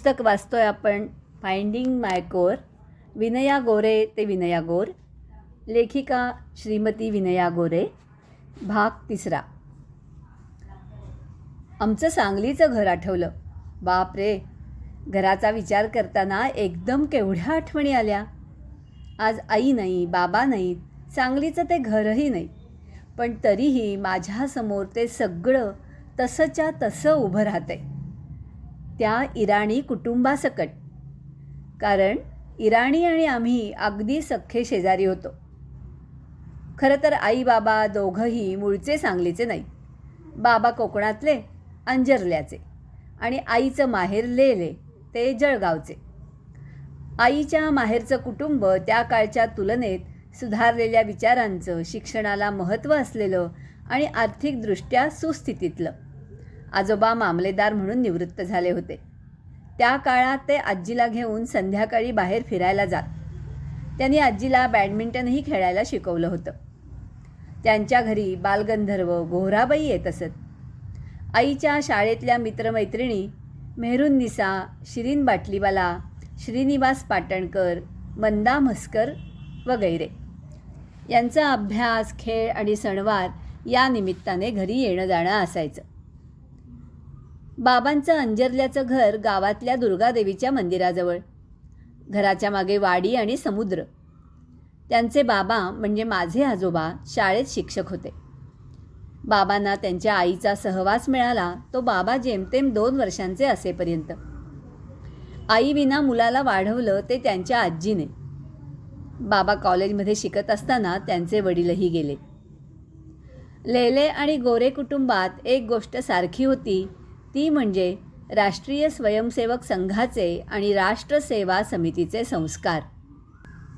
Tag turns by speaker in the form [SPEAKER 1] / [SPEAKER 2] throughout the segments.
[SPEAKER 1] पुस्तक वाचतोय आपण फाइंडिंग माय कोर, विनया गोरे ते विनया गोर, लेखिका श्रीमती विनया गोरे, भाग 3. आमचं सांगलीचं घर आठवलं. बाप रे, घराचा विचार करताना एकदम केवढ्या आठवणी आल्या. आज आई नाही, बाबा नाहीत, सांगलीचं ते घरही नाही, पण तरीही माझ्यासमोर ते सगळं तसंच्या तसं उभं राहतंय, त्या इराणी कुटुंबासकट. कारण इराणी आणि आम्ही अगदी सख्खे शेजारी होतो. खरं तर आई बाबा दोघंही मूळचे सांगलीचे नाही. बाबा कोकणातले, अंजरल्याचे, आणि आईचं माहेर लेले ते जळगावचे. आईच्या माहेरचं कुटुंब त्या काळच्या तुलनेत सुधारलेल्या विचारांचं, शिक्षणाला महत्त्व असलेलं आणि आर्थिकदृष्ट्या सुस्थितीतलं. आजोबा मामलेदार म्हणून निवृत्त झाले होते. त्या काळात ते आजीला घेऊन संध्याकाळी बाहेर फिरायला जात. त्यांनी आजीला बॅडमिंटनही खेळायला शिकवलं होतं. त्यांच्या घरी बालगंधर्व गोहराबाई येत असत. आईच्या शाळेतल्या मित्रमैत्रिणी मेहरुन्निसा, शिरीन बाटलीवाला, श्रीनिवास पाटणकर, मंदा म्हस्कर वगैरे यांचा अभ्यास, खेळ आणि सणवार या निमित्ताने घरी येणं जाणं असायचं. बाबांचं अंजरल्याचं घर गावातल्या दुर्गादेवीच्या मंदिराजवळ. घराच्या मागे वाडी आणि समुद्र. त्यांचे बाबा म्हणजे माझे आजोबा शाळेत शिक्षक होते. बाबांना त्यांच्या आईचा सहवास मिळाला तो बाबा जेमतेम 2 वर्षांचे असेपर्यंत. आईविना मुलाला वाढवलं ते त्यांच्या आजीने. बाबा कॉलेजमध्ये शिकत असताना त्यांचे वडीलही गेले. लेले आणि गोरे कुटुंबात एक गोष्ट सारखी होती, ती म्हणजे राष्ट्रीय स्वयंसेवक संघाचे आणि राष्ट्रसेवा समितीचे संस्कार.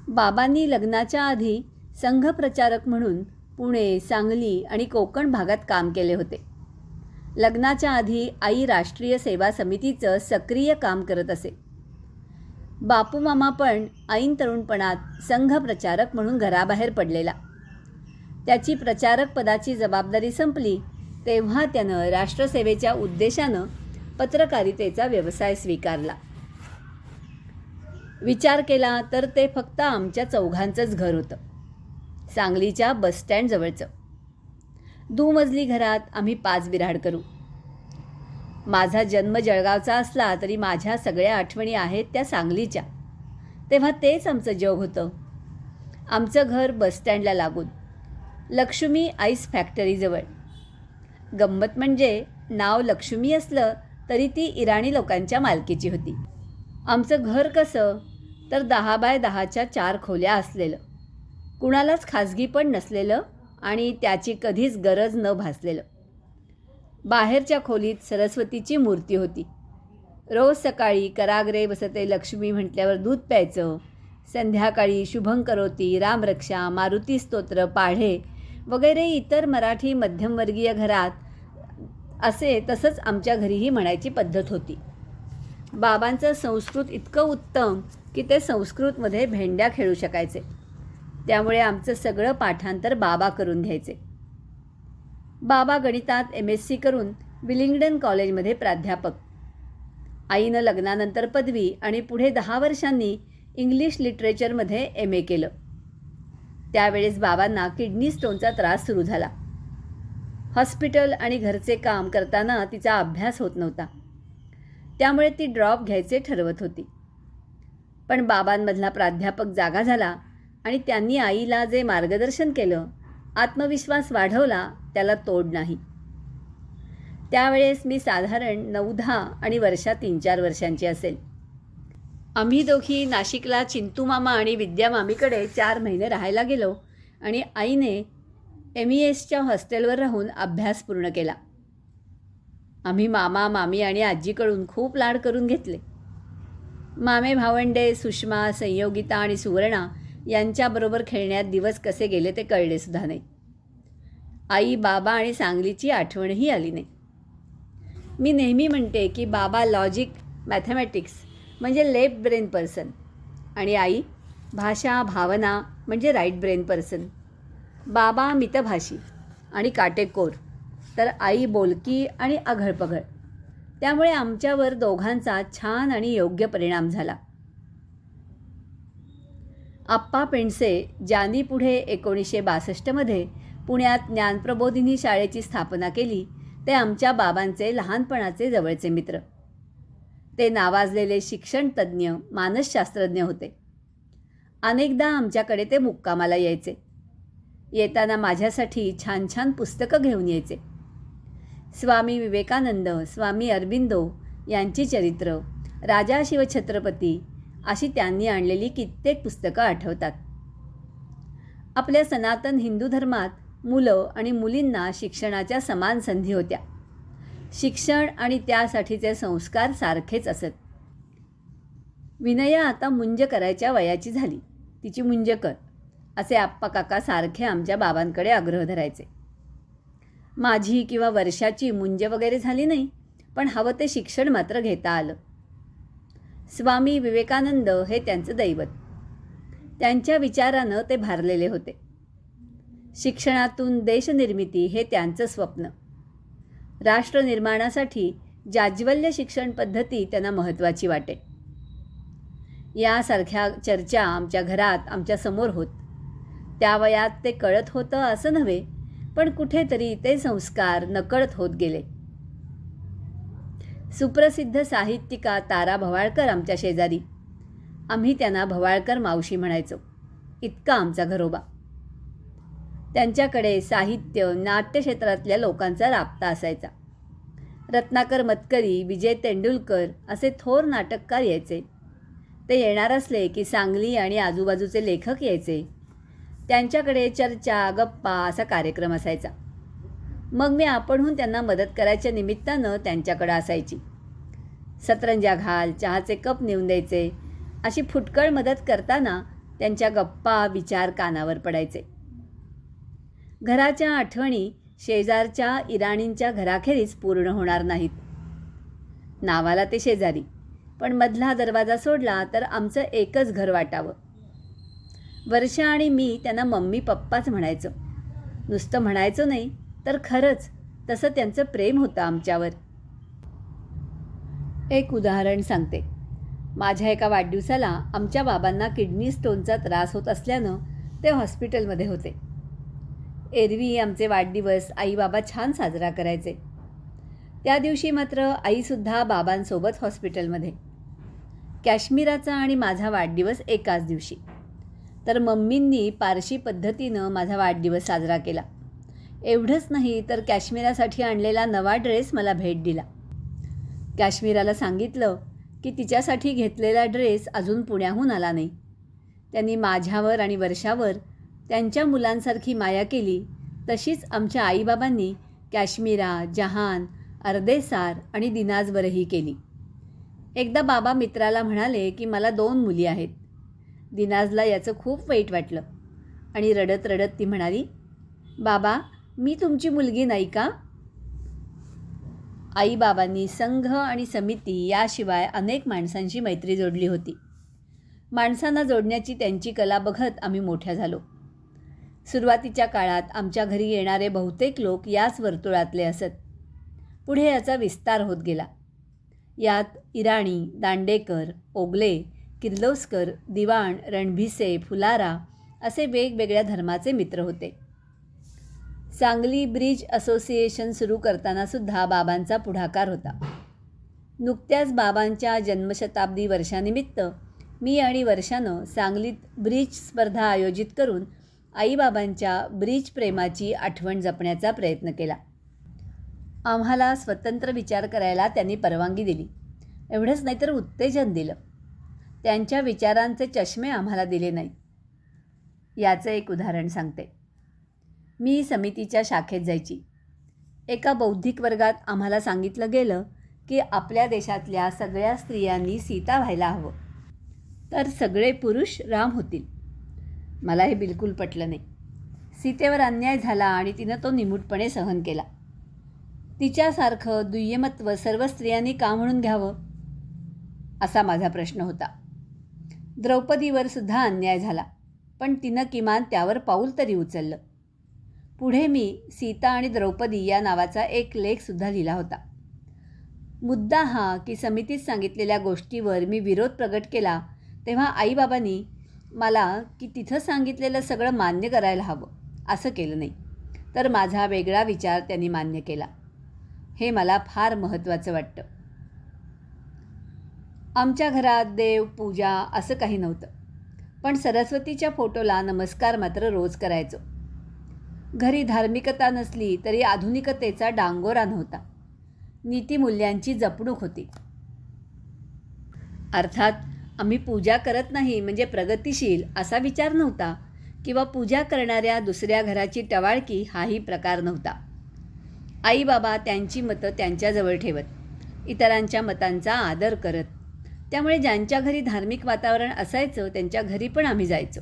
[SPEAKER 1] बाबांनी लग्नाच्या आधी संघप्रचारक म्हणून पुणे, सांगली आणि कोकण भागात काम केले होते. लग्नाच्या आधी आई राष्ट्रीय सेवा समितीचं सक्रिय काम करत असे. बापू मामा पण ऐन तरुणपणात संघप्रचारक म्हणून घराबाहेर पडलेला. त्याची प्रचारक पदाची जबाबदारी संपली तेव्हा त्यानं राष्ट्रसेवेच्या उद्देशानं पत्रकारितेचा व्यवसाय स्वीकारला. विचार केला तर ते फक्त आमच्या चौघांचंच घर होतं, सांगलीच्या बसस्टँडजवळचं. 2 मजली घरात आम्ही 5 बिऱ्हाड करू. माझा जन्म जळगावचा असला तरी माझ्या सगळ्या आठवणी आहेत त्या सांगलीच्या. तेव्हा तेच आमचं जग होतं. आमचं घर बसस्टँडला लागून, लक्ष्मी आईस फॅक्टरीजवळ. गंमत म्हणजे नाव लक्ष्मी असलं तरी ती इराणी लोकांच्या मालकीची होती. आमचं घर कसं तर 10 बाय 10च्या 4 खोल्या असलेलं, कुणालाच खाजगी पण नसलेलं आणि त्याची कधीच गरज न भासलेलं. बाहेरच्या खोलीत सरस्वतीची मूर्ती होती. रोज सकाळी कराग्रे बसते लक्ष्मी म्हटल्यावर दूध प्यायचं. संध्याकाळी शुभंकरोती, रामरक्षा, मारुती स्तोत्र, पाढे वगैरे इतर मराठी मध्यमवर्गीय घरात असे तसंच आमच्या घरीही म्हणायची पद्धत होती. बाबांचं संस्कृत इतकं उत्तम की ते संस्कृतमध्ये भेंड्या खेळू शकायचे. त्यामुळे आमचं सगळं पाठांतर बाबा करून घ्यायचे. बाबा गणितात MSc करून विलिंग्डन कॉलेजमध्ये प्राध्यापक. आईनं लग्नानंतर पदवी आणि पुढे 10 वर्षांनी इंग्लिश लिटरेचरमध्ये MA केलं. त्यावेळेस बाबांना किडनी स्टोनचा त्रास सुरू झाला. हॉस्पिटल आणि घरचे काम करताना तिचा अभ्यास होत नव्हता. त्यामुळे ती ड्रॉप घ्यायचे ठरवत होती. पण बाबांमधला प्राध्यापक जागा झाला आणि त्यांनी आईला जे मार्गदर्शन केलं, आत्मविश्वास वाढवला, त्याला तोड नाही. त्यावेळेस मी साधारण 9-10 आणि वर्षा 3-4 वर्षांची असेल. आम्ही दोघी नाशिकला चिंतूमामा आणि विद्यामामीकडे 4 महिने राहायला गेलो आणि आईने MESच्या हॉस्टेलवर राहून अभ्यास पूर्ण केला. आम्ही मामा, मामी आणि आजीकडून खूप लाड करून घेतले. मामे भावंडे सुषमा, संयोगिता आणि सुवर्णा यांच्याबरोबर खेळण्यात दिवस कसे गेले ते कळले सुद्धा नाही. आई, बाबा आणि सांगलीची आठवणही आली नाही. मी नेहमी म्हणते की बाबा लॉजिक, मॅथमॅटिक्स म्हणजे लेफ्ट ब्रेन पर्सन आणि आई भाषा, भावना म्हणजे राईट ब्रेन पर्सन. बाबा मितभाषी आणि काटेकोर, तर आई बोलकी आणि आघळपघळ. त्यामुळे आमच्यावर दोघांचा छान आणि योग्य परिणाम झाला. आप्पा पेंडसे ज्यांनी पुढे 1962मध्ये पुण्यात ज्ञानप्रबोधिनी शाळेची स्थापना केली ते आमच्या बाबांचे लहानपणाचे जवळचे मित्र. ते नावाजलेले शिक्षणतज्ज्ञ मानसशास्त्रज्ञ होते. अनेकदा आमच्याकडे ते मुक्कामाला यायचे. येताना माझ्यासाठी छान छान पुस्तकं घेऊन यायचे. स्वामी विवेकानंद, स्वामी अरबिंदो यांची चरित्र, राजा शिवछत्रपती अशी त्यांनी आणलेली कित्येक पुस्तकं आठवतात. आपल्या सनातन हिंदू धर्मात मुलं आणि मुलींना शिक्षणाच्या समान संधी होत्या. शिक्षण आणि त्यासाठीचे संस्कार सारखेच असत. विनया आता मुंज करायच्या वयाची झाली, तिची मुंज कर असे आप्पा काका सारखे आमच्या बाबांकडे आग्रह धरायचे. माझी किंवा वर्षाची मुंज वगैरे झाली नाही, पण हवं ते शिक्षण मात्र घेता आलं. स्वामी विवेकानंद हे त्यांचं दैवत. त्यांच्या विचारानं ते भारलेले होते. शिक्षणातून देशनिर्मिती हे त्यांचं स्वप्न. राष्ट्रनिर्माणासाठी जाज्वल्य शिक्षण पद्धती त्यांना महत्त्वाची वाटे. यासारख्या चर्चा आमच्या घरात आमच्यासमोर होत. त्या वयात ते कळत होतं असं नव्हे, पण कुठेतरी ते संस्कार नकळत होत गेले. सुप्रसिद्ध साहित्यिका तारा भवाळकर आमच्या शेजारी. आम्ही त्यांना भवाळकर मावशी म्हणायचो. इतका आमचा घरोबा. त्यांच्याकडे साहित्य नाट्यक्षेत्रातल्या लोकांचा राबता असायचा. रत्नाकर मतकरी, विजय तेंडुलकर असे थोर नाटककार यायचे. ते येणार असले की सांगली आणि आजूबाजूचे लेखक यायचे. त्यांच्याकडे चर्चा गप्पा असा कार्यक्रम असायचा. मग मी आपणहून त्यांना मदत करायच्या निमित्तानं त्यांच्याकडं असायची. सतरंजा घाल, चहाचे कप नेऊन द्यायचे अशी फुटकळ मदत करताना त्यांच्या गप्पा विचार कानावर पडायचे. घराच्या आठवणी शेजारच्या इराणींच्या घराखेरीज पूर्ण होणार नाहीत. नावाला ते शेजारी, पण मधला दरवाजा सोडला तर आमचं एकच घर वाटावं. वर्षा आणि मी त्यांना मम्मी पप्पाच म्हणायचो. नुसतं म्हणायचो नाही तर खरंच तसं त्यांचं प्रेम होतं आमच्यावर. एक उदाहरण सांगते. माझ्या एका वाढदिवसाला आमच्या बाबांना किडनी स्टोनचा त्रास होत असल्यानं ते हॉस्पिटलमध्ये होते. एरवी आमचे वाढदिवस आई बाबा छान साजरा करायचे. त्या दिवशी मात्र आईसुद्धा बाबांसोबत हॉस्पिटलमध्ये. काश्मीराचा आणि माझा वाढदिवस एकाच दिवशी. तर मम्मींनी पारशी पद्धतीनं माझा वाढदिवस साजरा केला. एवढंच नाही तर काश्मीरासाठी आणलेला नवा ड्रेस मला भेट दिला. काश्मीराला सांगितलं की तिच्यासाठी घेतलेला ड्रेस अजून पुण्याहून आला नाही. त्यांनी माझ्यावर आणि वर्षावर त्यांच्या मुलांसारखी माया केली, तशीच आमच्या आईबाबांनी काश्मीरा, जहान, अर्देसार आणि दिनाजवरही केली. एकदा बाबा मित्राला म्हणाले की मला 2 मुली आहेत. दिनाजला याचं खूप वाईट वाटलं आणि रडत रडत ती म्हणाली, बाबा मी तुमची मुलगी नाही का? आईबाबांनी संघ आणि समिती याशिवाय अनेक माणसांशी मैत्री जोडली होती. माणसांना जोडण्याची त्यांची कला बघत आम्ही मोठ्या झालो. सुरुवातीच्या काळात आमच्या घरी येणारे बहुतेक लोक याच वर्तुळातले असत. पुढे याचा विस्तार होत गेला. यात इराणी, दांडेकर, ओगले, किर्लोस्कर, दिवाण, रणभिसे, फुलारा असे वेगवेगळ्या धर्माचे मित्र होते. सांगली ब्रिज असोसिएशन सुरू करतानासुद्धा बाबांचा पुढाकार होता. नुकत्याच बाबांच्या जन्मशताब्दी वर्षानिमित्त मी आणि वर्षानं सांगलीत ब्रिज स्पर्धा आयोजित करून आईबाबांच्या ब्रिज प्रेमाची आठवण जपण्याचा प्रयत्न केला. आम्हाला स्वतंत्र विचार करायला त्यांनी परवानगी दिली. एवढंच नाही तर उत्तेजन दिलं. त्यांच्या विचारांचे चष्मे आम्हाला दिले नाहीत. याचं एक उदाहरण सांगते. मी समितीच्या शाखेत जायची. एका बौद्धिक वर्गात आम्हाला सांगितलं गेलं की आपल्या देशातल्या सगळ्या स्त्रियांनी सीता व्हायला हवं, तर सगळे पुरुष राम होतील. मला हे बिलकुल पटलं नाही. सीतेवर अन्याय झाला आणि तिनं तो निमूटपणे सहन केला. तिच्यासारखं दुय्यमत्व सर्व स्त्रियांनी का म्हणून घ्यावं, असा माझा प्रश्न होता. द्रौपदीवर सुद्धा अन्याय झाला, पण तिनं किमान त्यावर पाऊल तरी उचललं. पुढे मी सीता आणि द्रौपदी या नावाचा एक लेखसुद्धा लिहिला होता. मुद्दा हा की समितीत सांगितलेल्या गोष्टीवर मी विरोध प्रगट केला तेव्हा आईबाबांनी मला की तिथं सांगितलेलं सगळं मान्य करायला हवं असं केलं नाही, तर माझा वेगळा विचार त्यांनी मान्य केला. हे मला फार महत्त्वाचं वाटतं. आमच्या घरात देव पूजा असं काही नव्हतं, पण सरस्वतीच्या फोटोला नमस्कार मात्र रोज करायचो. घरी धार्मिकता नसली तरी आधुनिकतेचा डांगोरा नव्हता. नीतिमूल्यांची जपणूक होती. अर्थात आम्ही पूजा करत नाही म्हणजे प्रगतिशील असा विचार नव्हता किंवा पूजा करणाऱ्या दुसऱ्या घराची टवाळकी हाही प्रकार नव्हता. आई बाबा त्यांची मतं त्यांच्याजवळ ठेवत, इतरांच्या मतांचा आदर करत. त्यामुळे ज्यांच्या घरी धार्मिक वातावरण असायचं त्यांच्या घरी पण आम्ही जायचो.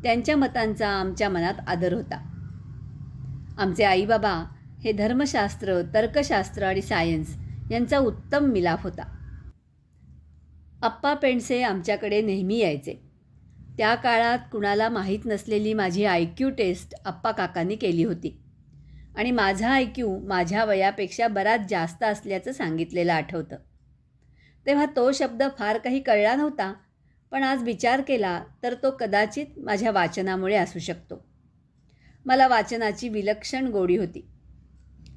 [SPEAKER 1] त्यांच्या मतांचा आमच्या मनात आदर होता. आमचे आईबाबा हे धर्मशास्त्र, तर्कशास्त्र आणि सायन्स यांचा उत्तम मिलाफ होता. आप्पा पेंडसे आमच्याकडे नेहमी यायचे. त्या काळात कुणाला माहीत नसलेली माझी IQ टेस्ट आप्पा काकांनी केली होती आणि माझा IQ माझ्या वयापेक्षा बराच जास्त असल्याचं सांगितलेलं आठवतं. तेव्हा तो शब्द फार काही कळला नव्हता, पण आज विचार केला तर तो कदाचित माझ्या वाचनामुळे असू शकतो. मला वाचनाची विलक्षण गोडी होती.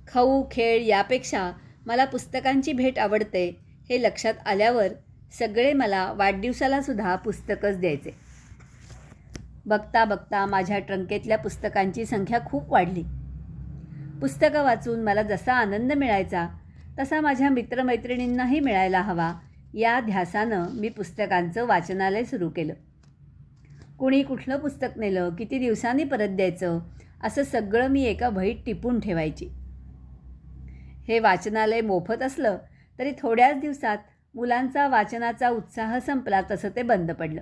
[SPEAKER 1] खाऊ खेळ यापेक्षा मला पुस्तकांची भेट आवडते हे लक्षात आल्यावर सगळे मला वाढदिवसालासुद्धा पुस्तकच द्यायचे. बघता बघता माझ्या ट्रंकेतल्या पुस्तकांची संख्या खूप वाढली. पुस्तकं वाचून मला जसा आनंद मिळायचा तसा माझ्या मित्रमैत्रिणींनाही मिळायला हवा या ध्यासानं मी पुस्तकांचं वाचनालय सुरू केलं. कुणी कुठलं पुस्तक नेलं, किती दिवसांनी परत द्यायचं असं सगळं मी एका वहीत टिपून ठेवायची. हे वाचनालय मोफत असलं तरी थोड्याच दिवसात मुलांचा वाचनाचा उत्साह संपला तसं ते बंद पडलं.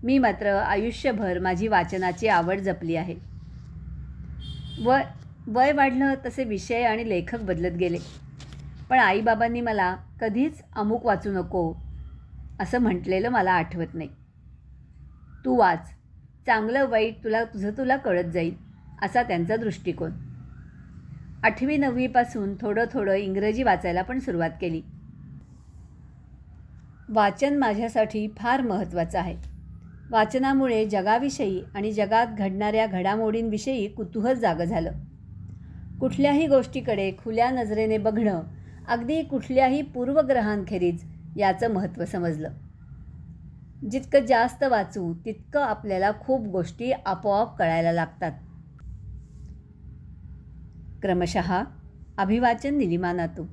[SPEAKER 1] मी मात्र आयुष्यभर माझी वाचनाची आवड जपली आहे. वय वाढलं तसे विषय आणि लेखक बदलत गेले, पण आईबाबांनी मला कधीच अमुक वाचू नको असं म्हटलेलं मला आठवत नाही. तू वाच, चांगलं वाईट तुला कळत जाईल असा त्यांचा दृष्टिकोन. 8वी 9वीपासून थोडं थोडं इंग्रजी वाचायला पण सुरुवात केली. वाचन माझ्यासाठी फार महत्त्वाचं आहे. वाचनामुळे जगाविषयी आणि जगात घडणाऱ्या घडामोडींविषयी कुतूहल जागं झालं. कुठल्याही गोष्टीकडे खुल्या नजरेने बघणं, अगदी कुठल्याही पूर्वग्रहांखेरीज याचं महत्त्व समजलं. जितकं जास्त वाचू तितकं आपल्याला खूप गोष्टी आपोआप कळायला लागतात. क्रमशः अभिवाचन निलिमा नातू.